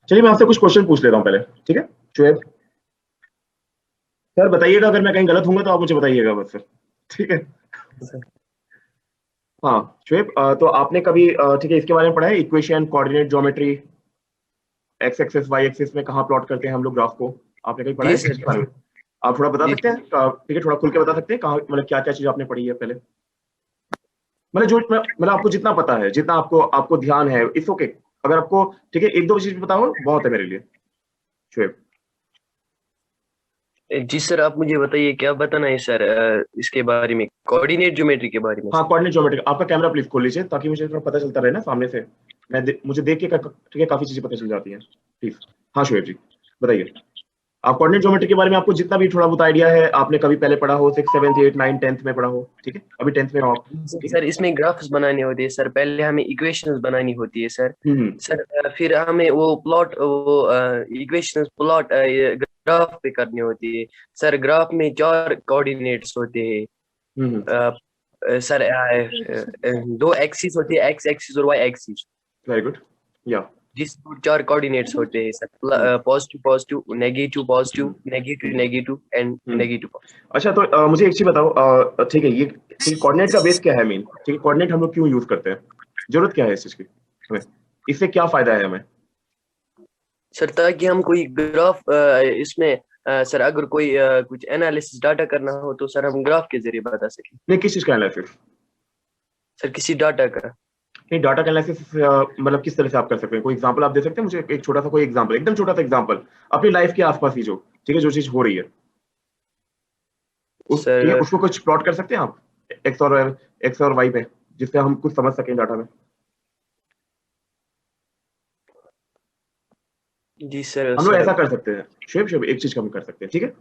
चलिए मैं आपसे कुछ क्वेश्चन पूछ लेता हूँ पहले, ठीक है शुएब? सर बताइएगा अगर मैं कहीं गलत हूँ तो आप मुझे बताइएगा बस सर, ठीक है? हाँ शुएब, तो आपने कभी ठीक है इसके बारे में पढ़ा है, equation, coordinate geometry, x axis y axis में कहाँ प्लॉट करते हैं हम लोग ग्राफ को? आपने कहीं पढ़ा जी है सर। इसके बारे में? आप थोड़ा बता जी सकते हैं ठीक है, थोड़ा खुल के बता सकते हैं कहाँ, मतलब क्या क्या चीज आपने पढ़ी है पहले? मतलब जो मतलब आपको जितना पता है, जितना आपको आपको ध्यान है, इट्स ओके। अगर आपको ठीक है एक दो चीज पता हो बहुत है मेरे लिए शुएब। जी सर, आप मुझे बताइए क्या बताना है सर, इसके बारे में, कोऑर्डिनेट ज्योमेट्री के बारे में हाँ सर। कोऑर्डिनेट ज्योमेट्री, आपका कैमरा प्लीज खोल लीजिए ताकि मुझे थोड़ा पता चलता रहे ना सामने से। मुझे देख के ठीक है काफी चीजें पता चल जाती हैं प्लीज। हाँ शुएब जी बताइए। आप कोऑर्डिनेट ज्योमेट्री के बारे में आपको जितना भी थोड़ा बहुत आइडिया है, आपने कभी पहले पढ़ा हो, 6 7 8 9 10th में पढ़ा हो, ठीक है? अभी 10th में हो आप, ठीक है? सर इसमें ग्राफ्स बनाने होते हैं सर, पहले हमें इक्वेशंस बनानी होती है सर। हम्म। सर फिर हमें वो प्लॉट, वो इक्वेशंस प्लॉट ग्राफ पे करनी होती है। सर ग्राफ में 4 कोऑर्डिनेट्स होते हैं। हम्म। सर दो एक्सिस होती है, एक्स एक्सिस और Y axis. Very good. Yeah. जिस 4 कोऑर्डिनेट्स होते हैं hmm. Sir, positive positive, negative hmm. Positive, negative hmm. Negative and hmm. Negative. अच्छा तो मुझे एक चीज बताओ, ठीक है ये ठीक है, कोऑर्डिनेट का बेस क्या है मेन? ठीक है कोऑर्डिनेट हम लोग क्यों यूज करते हैं? जरूरत क्या है इस चीज की हमें? इससे क्या फायदा है हमें? सर ताकि हम कोई ग्राफ इसमें सर अगर कोई कुछ एनालिसिस डाटा करना हो तो सर हम ग्राफ के जरिए बता सकें। नहीं किस चीज का एनालिसिस? सर किसी डाटा का। नहीं डाटा का एनालिसिस मतलब किस तरह से आप कर सकते हैं? कोई एग्जांपल आप दे सकते हैं मुझे, एक छोटा सा कोई एग्जांपल, एकदम छोटा सा एग्जांपल अपनी लाइफ के आसपास ही जो, ठीक है जो चीज हो रही है उस, ठीक है सर उसको कुछ प्लॉट कर सकते हैं आप एक्स और वाई पे, जिससे हम कुछ समझ सकें डाटा में। जी सर। हम लोग ऐसा सर कर सकते हैं शुभ शुभ, एक चीज हम कर सकते हैं, ठीक है?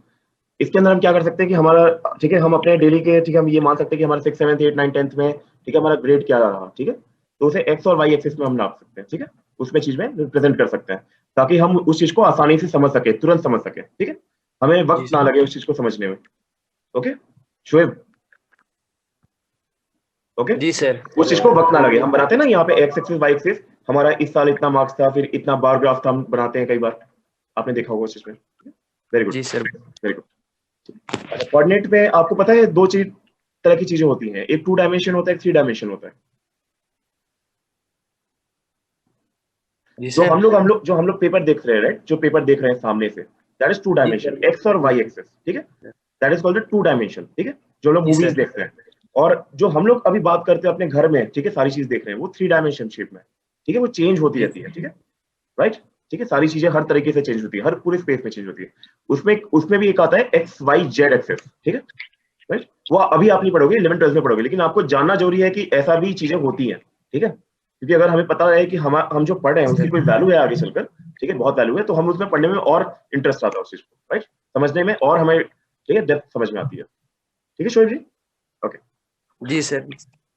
इसके अंदर हम क्या कर सकते हैं कि हमारा, ठीक है हम अपने डेली के, ठीक है हम ये मान सकते हैं कि हमारा 6 7 8 9 10th में, ठीक है हमारा ग्रेड क्या रहा, ठीक है? तो उसे एक्स और वाई एक्सिस में हम नाप सकते हैं, ठीक है? उसमें चीज में रिप्रेजेंट कर सकते हैं ताकि हम उस चीज को आसानी से समझ सके, तुरंत समझ सके, ठीक है? हमें जी वक्त ना सर। लगे उस चीज को समझने में। ओके शुएब? ओके। जी सर। उस चीज को वक्त ना लगे, हम बनाते हैं ना यहाँ पे एक्स एक्सिस वाई एक्सिस, हमारा इस साल इतना मार्क्स था, फिर इतना बार ग्राफ था, हम बनाते हैं कई बार, आपने देखा होगा उस चीज में। Very good. जी सर। Very good. अच्छा कोऑर्डिनेट में आपको पता है दो चीज, तरह की चीजें होती हैं, एक 2 डायमेंशन होता है, एक 3 डायमेंशन होता है। जी सर। जो हम लोग पेपर देख रहे हैं, राइट? जो पेपर देख रहे हैं सामने से, that is 2 G dimension, sir. X और वाई एक्सिस, ठीक है? दैट इज कॉल्ड 2 डायमेंशन, ठीक है? जो लोग जी मूवीज सर। देखते हैं, और जो हम लोग अभी बात करते हैं अपने घर में, ठीक है सारी चीज देख रहे हैं, वो 3 डायमेंशन शेप में, ठीक है? वो चेंज होती जी रहती है, ठीक है? राइट? ठीक है सारी चीजें हर तरीके से चेंज होती है, हर पूरे स्पेस में चेंज होती है। उसमें उसमें भी एक आता है एक्स वाई जेड एक्सेस, ठीक है? राइट? वो अभी आप नहीं पढ़ोगे, 11 12 में पढ़ोगे, लेकिन आपको जानना जरूरी है कि ऐसा भी चीजें होती हैं, ठीक है? क्योंकि अगर हमें पता है कि हम जो पढ़ रहे हैं उसकी सर। कोई वैल्यू है आगे चलकर, ठीक है बहुत वैल्यू है, तो हम उसमें पढ़ने में और इंटरेस्ट आता है उस चीज को, राइट? समझने में, और हमें ठीक है डेप्थ समझ में आती है, ठीक है शोएब जी? ओके। जी सर।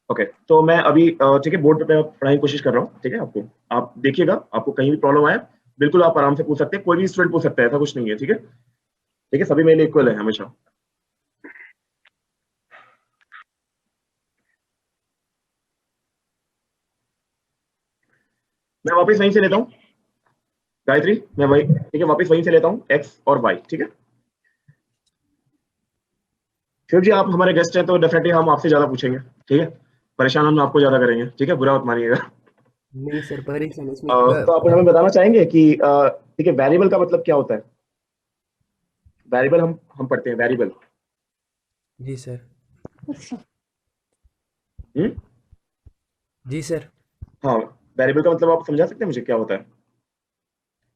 ओके तो मैं अभी ठीक है बोर्ड पे पढ़ाई की कोशिश कर रहा हूँ, ठीक है? आपको, आप देखिएगा, आपको कहीं भी प्रॉब्लम आए बिल्कुल आप आराम से पूछ सकते हैं, कोई भी स्टूडेंट पूछ सकता है, ऐसा कुछ नहीं है, ठीक है? ठीक है सभी मेरे लिए इक्वल है हमेशा। मैं वापस वहीं से लेता हूँ गायत्री, मैं वही ठीक है वापस वहीं से लेता हूँ एक्स और वाई, ठीक है? शिव जी आप हमारे गेस्ट हैं तो डेफिनेटली हम आपसे ज्यादा पूछेंगे, ठीक है? परेशान हम आपको ज्यादा करेंगे, ठीक है? बुरा मत मानिएगा। नहीं सर, परेशान इसमें तो आप हमें बताना चाहेंगे कि ठीक है वेरिएबल का मतलब क्या होता है? वेरिएबल हम पढ़ते हैं वेरिएबल। जी सर। हम्म। जी सर। हाँ वेरिएबल का मतलब आप समझा सकते हैं मुझे क्या होता है?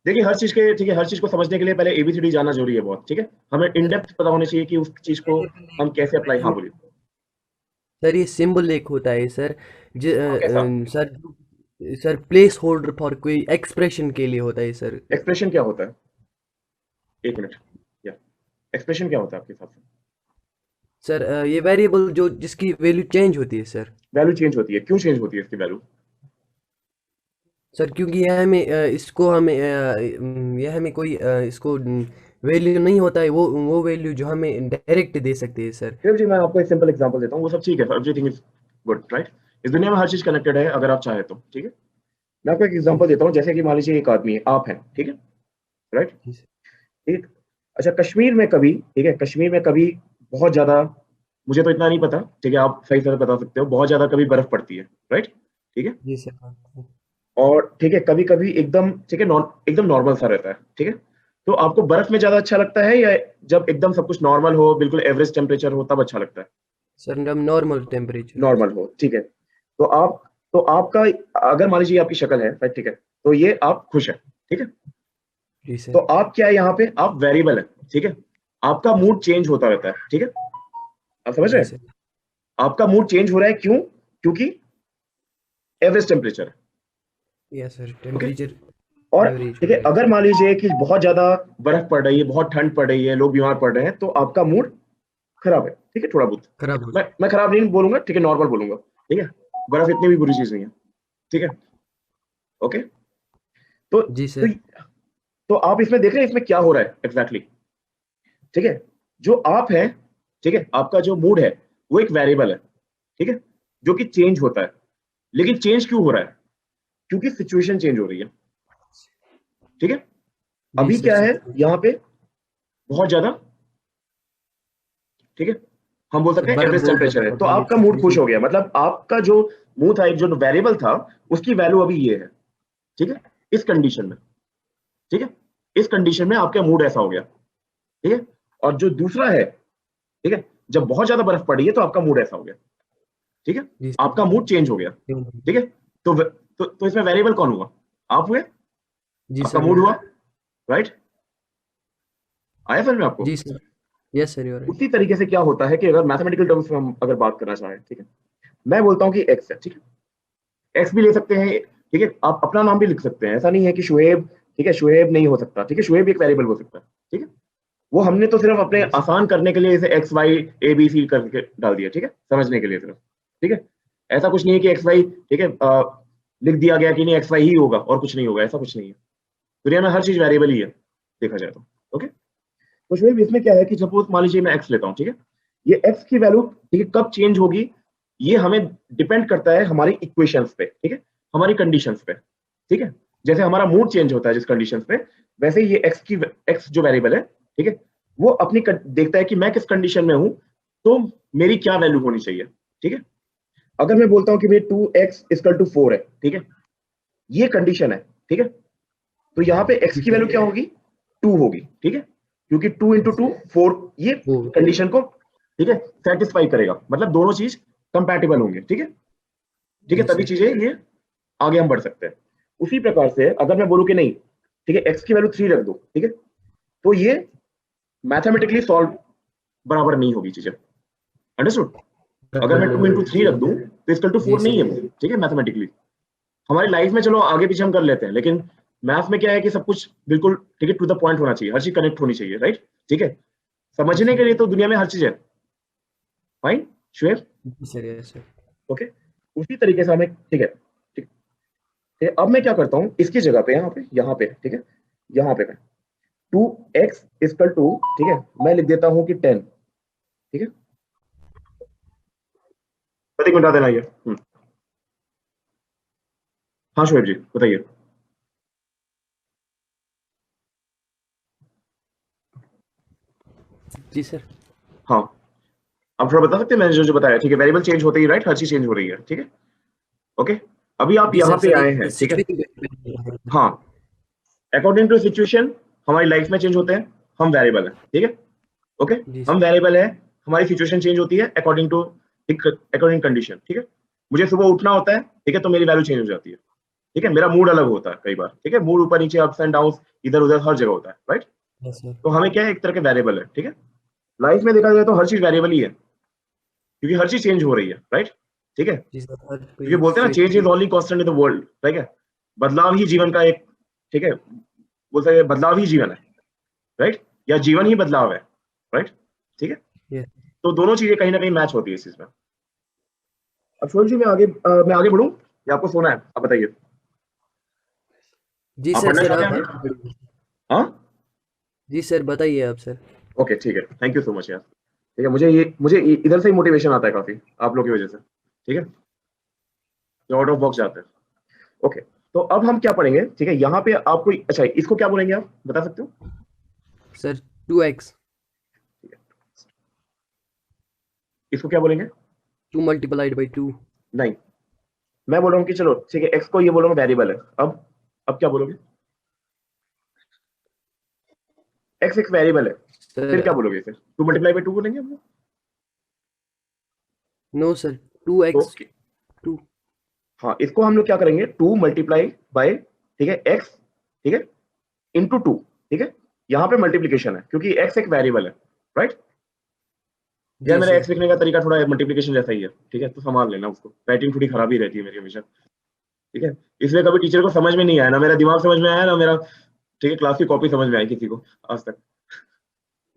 देखिए हर चीज के, ठीक है हर चीज को समझने के लिए पहले एबीसीडी जानना जरूरी है बहुत, ठीक है? हमें इन सर डेप्थ पता होना चाहिए कि उस चीज को हम कैसे अप्लाई, हाँ बोलिए। सर ये सिंबल एक होता है सर। हाँ कैसा? Sir sir place holder for कोई एक्सप्रेशन के लिए होता है सर। एक्सप्रेशन क्या होता है? एक मिनट, या एक्सप्रेशन क्या होता है आपके हिसाब से? सर ये वेरिएबल जो जिसकी वैल्यू चेंज होती है सर। वैल्यू चेंज होती है, क्यों चेंज होती है इसकी वैल्यू? सर क्योंकि यह हमें इसको हमें यह हमें कोई इसको वैल्यू नहीं होता है, वो वैल्यू जो हमें डायरेक्ट दे सकते हैं सर। फिर जी मैं आपको एक सिंपल एग्जांपल देता हूँ, वो सब ठीक है, एवरीथिंग इज गुड, राइट? इस दुनिया में हर चीज कनेक्टेड है अगर आप चाहे तो, ठीक है? मैं आपको एक एग्जांपल देता हूँ, जैसे कि मान लीजिए एक आदमी है, आप हैं, ठीक है, राइट। जी सर। एक, अच्छा, कश्मीर में कभी, ठीक है, कश्मीर में कभी बहुत ज्यादा, मुझे तो इतना नहीं पता, ठीक है, आप सही तरह बता सकते हो, बहुत ज्यादा कभी बर्फ पड़ती है, राइट, ठीक है, जी सर। हाँ, और ठीक है कभी कभी एकदम, ठीक है, एकदम नॉर्मल सा रहता है, ठीक है। तो आपको बर्फ में ज्यादा अच्छा लगता है, या जब एकदम सब कुछ नॉर्मल हो, बिल्कुल एवरेज टेम्परेचर हो, तब अच्छा लगता है? सर हम नॉर्मल टेम्परेचर हो। नॉर्मल हो, ठीक है। तो आप, तो आपका, अगर मान लीजिए आपकी शक्ल है, राइट, ठीक है, तो ये आप खुश है, ठीक है। जी तो सर। आप क्या है, यहाँ पे आप वेरिएबल है, ठीक है, आपका मूड चेंज होता रहता है, ठीक है, आप समझ रहे जी हैं? सर। आपका मूड चेंज हो रहा है, क्यों? क्योंकि एवरेज टेम्परेचर है, यस सर, ओके। टेम्परेचर और एवरेज ठीक हो है, गया। अगर मान लीजिए कि बहुत ज्यादा बर्फ पड़ रही है, बहुत ठंड पड़ रही है, लोग बीमार पड़ रहे हैं, तो आपका मूड खराब है, ठीक है, थोड़ा बहुत। खराब हो मैं खराब नहीं बोलूंगा, ठीक है, नॉर्मल बोलूंगा, ठीक है, बर्फ इतनी भी बुरी चीज नहीं है, ठीक है, ओके। तो जी तो सर। तो आप इसमें देख रहे हैं इसमें क्या हो रहा है एग्जैक्टली, ठीक है। जो आप है, ठीक है, आपका जो मूड है वो एक वेरिएबल है, ठीक है, जो कि चेंज होता है। लेकिन चेंज क्यों हो रहा है? क्योंकि सिचुएशन चेंज हो रही है, ठीक है। जी अभी सर क्या है सर। यहाँ पे, बहुत ज्यादा, ठीक है, हम बोल सर सकते हैं बर्फ एवरेज बहुत टेम्परेचर ज्यादा है, पड़ तो रही है, आपका मूड खुश सिचुएशन। हो गया, मतलब आपका जो मूड था, एक जो वेरिएबल था, उसकी वैल्यू अभी ये है, ठीक है, इस कंडीशन में, ठीक है, इस कंडीशन में आपका मूड ऐसा हो गया, ठीक है। और जो दूसरा है, ठीक है, जब बहुत ज्यादा बर्फ पड़ी है तो आपका मूड ऐसा हो गया, ठीक है, जी सर। आपका मूड चेंज हो गया, ठीक है। तो तो इसमें वेरिएबल कौन हुआ? आप हुए, जी आपका सर मूड मैं। हुआ, राइट। आया समझ में आपको? जी sir. Yes sir, you are right. उसी तरीके से क्या होता है कि अगर मैथमेटिकल टर्म्स में हम अगर बात करना चाहें, ठीक है, मैं बोलता हूं कि एक्स है, ठीक है, एक्स भी ले सकते हैं, ठीक है, आप अपना नाम भी लिख सकते हैं, ऐसा नहीं है कि शुएब, ठीक है, शुएब नहीं हो सकता, ठीक है, शुएब एक वेरिएबल हो सकता है, ठीक है। वो हमने तो सिर्फ अपने जी सर। आसान करने के लिए इसे x y a b c करके डाल दिया, ठीक है, समझने के लिए सिर्फ, ठीक है। ऐसा कुछ नहीं है कि एक्स वाई, ठीक है, लिख दिया गया कि नहीं एक्स वाई ही होगा और कुछ नहीं होगा, ऐसा कुछ नहीं है। दुनिया में हर चीज वेरिएबल ही है, देखा जाए तो, ओके। तो शुएब इसमें क्या है कि सपोज मान लीजिए मैं एक्स लेता हूँ, ठीक है, ये एक्स की वैल्यू, ठीक है, कब चेंज होगी, ये हमें डिपेंड करता है हमारी इक्वेशंस पे, ठीक है, हमारी कंडीशंस पे, ठीक है। जैसे हमारा मूड चेंज होता है जिस कंडीशंस पे, वैसे ही ये एक्स जो वेरिएबल है, ठीक है, वो अपनी देखता है कि मैं किस कंडीशन में हूं, तो मेरी क्या वैल्यू होनी चाहिए, ठीक है। अगर मैं बोलता हूँ कि भाई 2x = 4 है, ठीक है, ये कंडीशन है, ठीक है, तो यहाँ पे x जी की सर। वैल्यू क्या होगी? 2 होगी, ठीक है, क्योंकि 2 × 2 4, ये वो कंडीशन को, ठीक है, सेटिस्फाई करेगा, मतलब दोनों चीज कंपैटिबल होंगे, ठीक है, ठीक है, जी तभी सर। चीजें ये आगे हम बढ़ सकते हैं। उसी प्रकार से अगर मैं बोलूं कि नहीं, ठीक है, x की वैल्यू 3 रख दो, ठीक है, तो ये मैथमेटिकली सॉल्व बराबर नहीं होगी चीजें, अंडरस्टूड। अगर बराबर मैं नहीं 2 × 3 रख होगी। दूं तो इसकल टू जी 4 नहीं सर। है वो, ठीक है, मैथमेटिकली। हमारी लाइफ में चलो आगे पीछे हम कर लेते हैं, लेकिन मैथ में क्या है कि सब कुछ बिल्कुल, ठीक है, टू द पॉइंट होना चाहिए, हर चीज कनेक्ट होनी चाहिए, राइट, ठीक है। जी समझने के सर। लिए तो दुनिया में हर चीज है, फाइन, श्योर, जी सर। Yes sir. ओके। उसी तरीके से हमें, ठीक है, ठीक है, अब मैं क्या करता हूँ इसकी जगह पे, यहाँ पे, ठीक है, यहाँ पे मैं 2x = ठीक है, मैं लिख देता हूँ कि 10, ठीक है, प्रतीक मिटा देना ये। हाँ शोएब जी बताइए। जी सर। हाँ, आप थोड़ा बता सकते हैं, मैंने जो जो बताया, ठीक है, वेरिएबल चेंज होते ही, राइट, हर चीज चेंज हो रही है, ठीक है, ओके। अभी आप जी यहाँ सर। पे सर आए एक हैं, ठीक है, सिचुएशन। हाँ, अकॉर्डिंग टू सिचुएशन हमारी लाइफ में चेंज होते हैं, हम वेरिएबल है, ठीक है, ओके। जी हम सर। वेरिएबल है, हमारी सिचुएशन चेंज होती है अकॉर्डिंग टू, अकॉर्डिंग कंडीशन, ठीक है। मुझे सुबह उठना होता है, ठीक है, तो मेरी वैल्यू चेंज हो जाती है, ठीक है, मेरा मूड अलग होता है कई बार, ठीक है, मूड ऊपर नीचे, अप्स एंड डाउन, इधर उधर हर जगह होता है, राइट। Yes sir. तो हमें क्या है, एक तरह के वेरिएबल है, ठीक है। लाइफ में देखा जाए तो हर चीज वेरिएबल ही है, क्योंकि हर चीज चेंज हो रही है, राइट, ठीक है। जी सर। हर क्योंकि कोई बोलते हैं ना, change is situation. Only constant in the world, ठीक है, बदलाव ही जीवन का एक, ठीक है, बोलते हैं बदलाव ही जीवन है, राइट, या जीवन ही बदलाव है, राइट, ठीक है। यस। तो दोनों चीजें कहीं ना कहीं मैच होती है इस चीज में। अब शोएब जी मैं आगे बढ़ूं या आपको सोना है, आप बताइए, जी आप सर। पढ़ना सर चाहते आप हैं आगे आगे? बढ़िए। हाँ, जी सर, बताइए आप सर। ओके, ठीक है, थैंक यू सो मच यार, ठीक है, मुझे इधर से ही मोटिवेशन आता है काफी, आप लोग की वजह से, ठीक है, जो आउट ऑफ बॉक्स जाते हैं, ओके। तो अब हम क्या पढ़ेंगे, ठीक है, यहाँ पे आपको, अच्छा इसको क्या बोलेंगे आप बता सकते हो? सर 2x, इसको क्या बोलेंगे? 2 multiplied by 2. नहीं, मैं बोल रहा हूँ कि चलो ठीक है, एक्स को ये बोलोगे वेरिएबल है, अब क्या बोलोगे? एक्स एक वेरिएबल है, फिर क्या सर बोलोगे इसे? 2 मल्टीप्लाई बाई 2 बोलेंगे हम लोग? नो सर, 2x तो 2. हाँ, इसको हम लोग क्या करेंगे, 2 मल्टीप्लाई बाय, ठीक है, एक्स, ठीक है, इंटू 2, ठीक है, यहाँ पे मल्टीप्लीकेशन है क्योंकि एक्स एक वेरिएबल है, राइट? यार जी मेरा सर. एक्स लिखने का तरीका थोड़ा मल्टीप्लीकेशन जैसा ही है, ठीक है, तो संभाल लेना उसको, राइटिंग थोड़ी खराब ही रहती है मेरी हमेशा, ठीक है, इसलिए कभी टीचर को समझ में नहीं आया, ना मेरा दिमाग समझ में आया, ना मेरा, ठीक है, क्लास की कॉपी समझ में आई किसी को आज तक।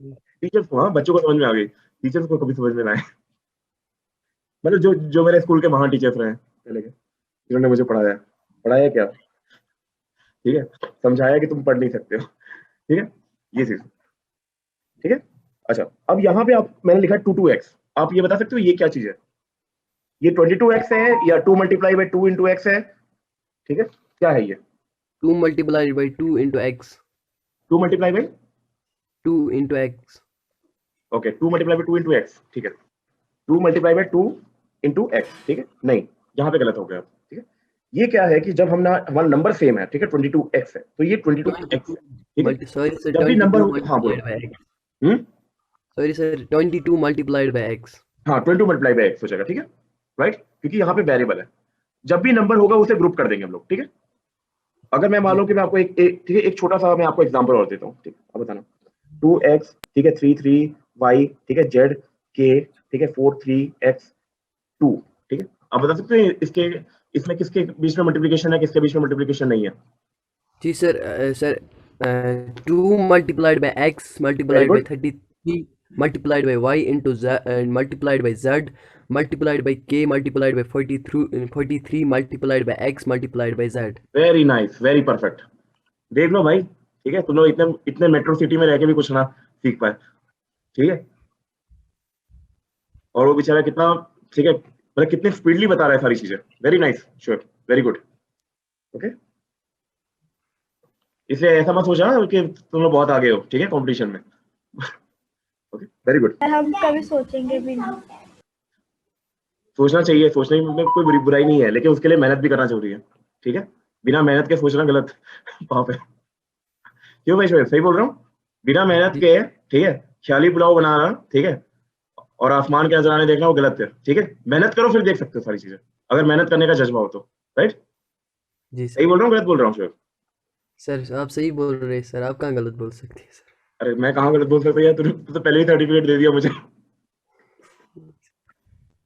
टीचर्स को, हाँ, बच्चों को समझ में आ गई, टीचर्स को कभी समझ में ना आए। मतलब जो जो मेरे स्कूल के महान टीचर्स रहे पहले के, जिन्होंने मुझे पढ़ाया पढ़ाया क्या, ठीक है, समझाया कि तुम पढ़ नहीं सकते हो, ठीक है, ये चीज, ठीक है। अच्छा, अब यहाँ पे आप, मैंने लिखा 2x, आप ये बता सकते हो ये क्या चीज है? ये 22x है या 2 मल्टीप्लाई बाई 2 इंटू एक्स है, ठीक है, क्या है ये? 2 multiplied by 2 into x. 2 multiply by, 2 into x. Okay, 2 multiply by 2 into x, ठीक है, 2 मल्टीप्लाई बाई 2 इंटू एक्स, ठीक है, नहीं, यहाँ पे गलत हो गया, ठीक है, ये क्या है कि जब हम ना, हमारा नंबर सेम है, ठीक है, 22x है, तो ये 22x, ठीक है, Sorry sir, जब भी 22 नंबर हो, हाँ बोलो, multiplied by x. Sorry sir, 22 multiplied by x. हाँ 22 मल्टीप्लाई बाई एक्स हो जाएगा, ठीक है, राइट, क्योंकि यहाँ पे वेरिएबल है, जब भी नंबर होगा उसे ग्रुप कर देंगे हम लोग, ठीक है। अगर मैं मान लो कि मैं आपको ठीक है, एक छोटा सा मैं आपको एग्जांपल और देता हूँ, ठीक है, अब बताना, 2x, ठीक है, 3 ठीक है, z k, ठीक है, 4 3x 2, ठीक है, आप बता सकते हैं इसके, इसमें किसके बीच में मल्टीप्लिकेशन है, किसके बीच में मल्टीप्लिकेशन नहीं है? जी sir, sir 2 multiplied by x multiplied by good. 33 multiplied by y into z multiplied by z multiplied by k multiplied by 43 multiplied by x multiplied by z. Very nice, very perfect, देख लो भाई, ठीक है, तुम लोग इतने इतने metro city में रह के भी कुछ ना सीख पाए, ठीक है, और वो बेचारा कितना, ठीक है, मतलब कितने स्पीडली बता रहा है सारी चीजें, very nice, sure, very good, okay, इसलिए ऐसा मत सोचा कि तुम लोग बहुत आगे हो, ठीक है, कंपटीशन में, ओके, वेरी गुड। हम कभी सोचेंगे भी नहीं। सोचना चाहिए, सोचने में कोई बुराई नहीं है, लेकिन उसके लिए मेहनत भी करना जरूरी है, ठीक है, बिना मेहनत के सोचना गलत पाप है, क्यों भाई शोएब, सही बोल रहा हूँ? बिना मेहनत के, ठीक है, ख्याली पुलाव बनाना, ठीक है, और आसमान के नजराने देखना वो गलत है, ठीक है, मेहनत करो फिर देख सकते हो सारी चीजें, अगर मेहनत करने का जज्बा हो तो, राइट? जी सही सर. बोल रहा हूँ गलत बोल रहा हूँ शोएब? सर आप सही बोल रहे हैं सर, आप कहाँ गलत बोल सकते हैं सर. अरे मैं कहाँ गलत बोल सकता यार, तूने तो पहले ही सर्टिफिकेट दे दिया मुझे।